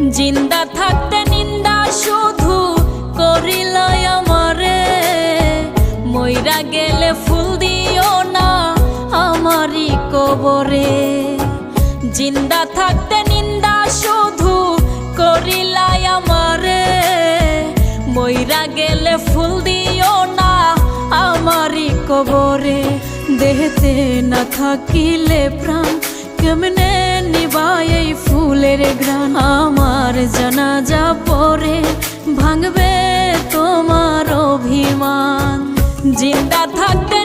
জিন্দা থাকতে নিন্দা শুধু করিল আমারে, মইরা গেলে ফুল দিও না আমারই কবরে। জিন্দা থাকতে নিন্দা শুধু করিলাই আমারে, মইরা গেলে ফুল দিও না আমারই কবরে। দেহতে না থাকিলে প্রাণ কেমনে নিবাই এই ফুলের ঘ্রাণ। আমার জানাজা পরে ভাঙবে তোমার অভিমান। জিন্দা থাকতে